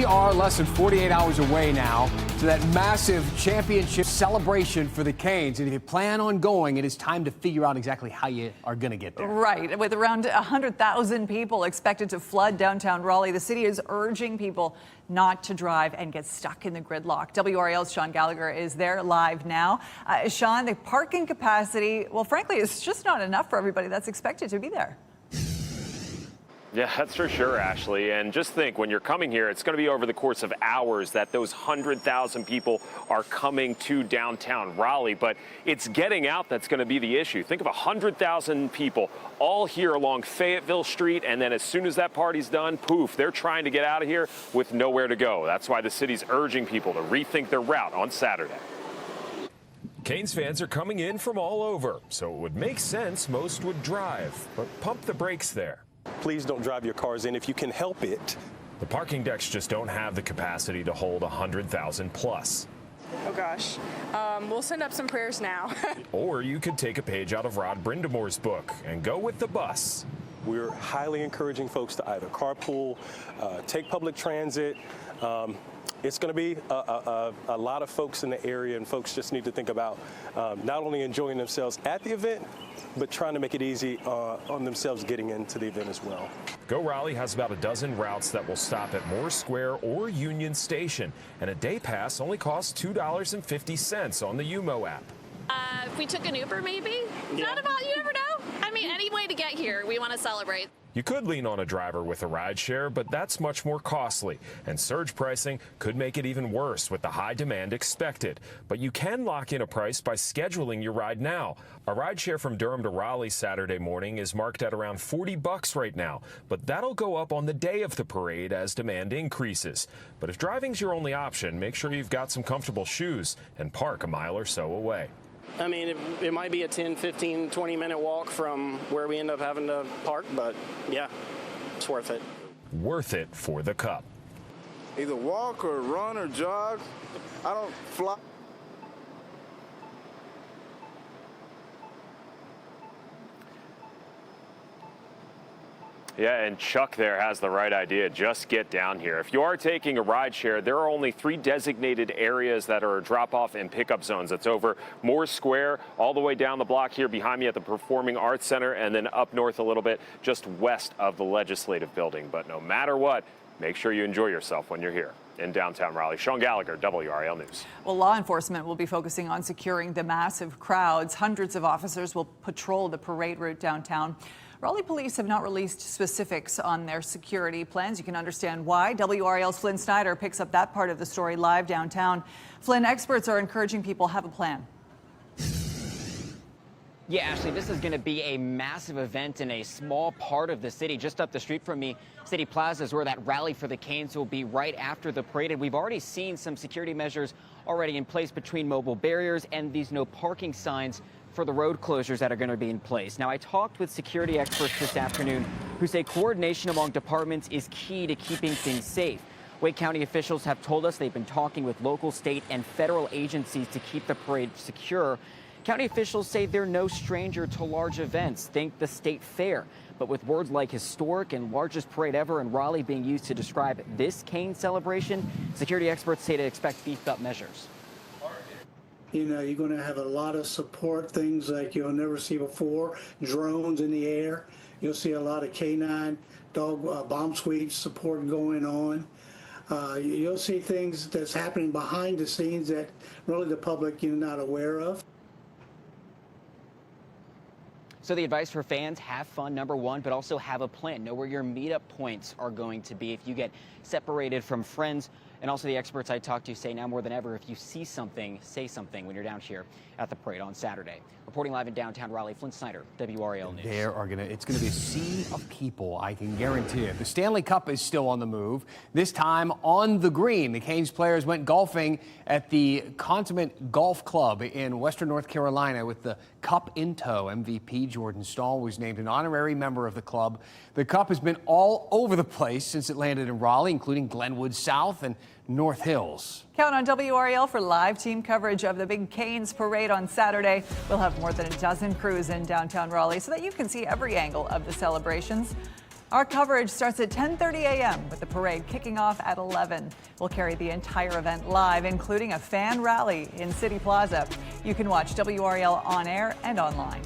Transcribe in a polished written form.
We are less than 48 hours away now to that massive championship celebration for the Canes. And if you plan on going, it is time to figure out exactly how you are going to get there. Right. With around 100,000 people expected to flood downtown Raleigh, the city is urging people not to drive and get stuck in the gridlock. WRAL's Sean Gallagher is there live now. Sean, the parking capacity, well, frankly, it's just not enough for everybody that's expected to be there. Yeah, that's for sure, Ashley. And just think, when you're coming here, it's going to be over the course of hours that those 100,000 people are coming to downtown Raleigh. But it's getting out that's going to be the issue. Think of 100,000 people all here along Fayetteville Street. And then as soon as that party's done, poof, they're trying to get out of here with nowhere to go. That's why the city's urging people to rethink their route on Saturday. Canes fans are coming in from all over, so it would make sense most would drive. But pump the brakes there. Please don't drive your cars in if you can help it. The parking decks just don't have the capacity to hold 100,000 plus. Oh gosh, we'll send up some prayers now. Or you could take a page out of Rod Brindamore's book and go with the bus. We're highly encouraging folks to either carpool, take public transit. It's going to be a lot of folks in the area, and folks just need to think about not only enjoying themselves at the event, but trying to make it easy on themselves getting into the event as well. Go Raleigh has about a dozen routes that will stop at Moore Square or Union Station, and a day pass only costs $2.50 on the UMO app. If we took an Uber, maybe? Yeah. Not about, you never know. I mean, any way to get here, we want to celebrate. You could lean on a driver with a rideshare, but that's much more costly, and surge pricing could make it even worse with the high demand expected. But you can lock in a price by scheduling your ride now. A rideshare from Durham to Raleigh Saturday morning is marked at around $40 right now, but that'll go up on the day of the parade as demand increases. But if driving's your only option, make sure you've got some comfortable shoes and park a mile or so away. I mean, it might be a 10, 15, 20-minute walk from where we end up having to park, but yeah, it's worth it. Worth it for the Cup. Either walk or run or jog. I don't fly. Yeah, and Chuck there has the right idea. Just get down here. If you are taking a ride share, there are only 3 designated areas that are drop-off and pickup zones. That's over Moore Square, all the way down the block here behind me at the Performing Arts Center, and then up north a little bit, just west of the Legislative Building. But no matter what, make sure you enjoy yourself when you're here in downtown Raleigh. Sean Gallagher, WRAL News. Well, law enforcement will be focusing on securing the massive crowds. Hundreds of officers will patrol the parade route downtown. Raleigh police have not released specifics on their security plans. You can understand why. WRAL's Flynn Snyder picks up that part of the story live downtown. Flynn, experts are encouraging people to have a plan. Yeah, Ashley, this is going to be a massive event in a small part of the city. Just up the street from me, City Plaza is where that rally for the Canes will be right after the parade. And we've already seen some security measures already in place between mobile barriers and these no parking signs for the road closures that are going to be in place. Now, I talked with security experts this afternoon who say coordination among departments is key to keeping things safe. Wake County officials have told us they've been talking with local, state, and federal agencies to keep the parade secure. County officials say they're no stranger to large events. Think the state fair. But with words like historic and largest parade ever in Raleigh being used to describe this Cane celebration, security experts say to expect beefed up measures. You know, you're going to have a lot of support, things like you'll never see before, drones in the air. You'll see a lot of canine dog bomb sweep support going on. You'll see things that's happening behind the scenes that really the public is not aware of. So the advice for fans, have fun, number one, but also have a plan. Know where your meetup points are going to be if you get separated from friends. And also the experts I talked to say now more than ever, if you see something, say something when you're down here at the parade on Saturday. Reporting live in downtown Raleigh, Flynn Snyder, WRAL News. It's going to be a sea of people, I can guarantee it. The Stanley Cup is still on the move, this time on the green. The Canes players went golfing at the Consummate Golf Club in Western North Carolina with the Cup in tow. MVP Jordan Stahl was named an honorary member of the club. The Cup has been all over the place since it landed in Raleigh, including Glenwood South and North Hills. Count on WRAL for live team coverage of the big Canes parade on Saturday. We'll have more than a dozen crews in downtown Raleigh so that you can see every angle of the celebrations. Our coverage starts at 10:30 a.m. with the parade kicking off at 11. We'll carry the entire event live, including a fan rally in City Plaza. You can watch WRAL on air and online.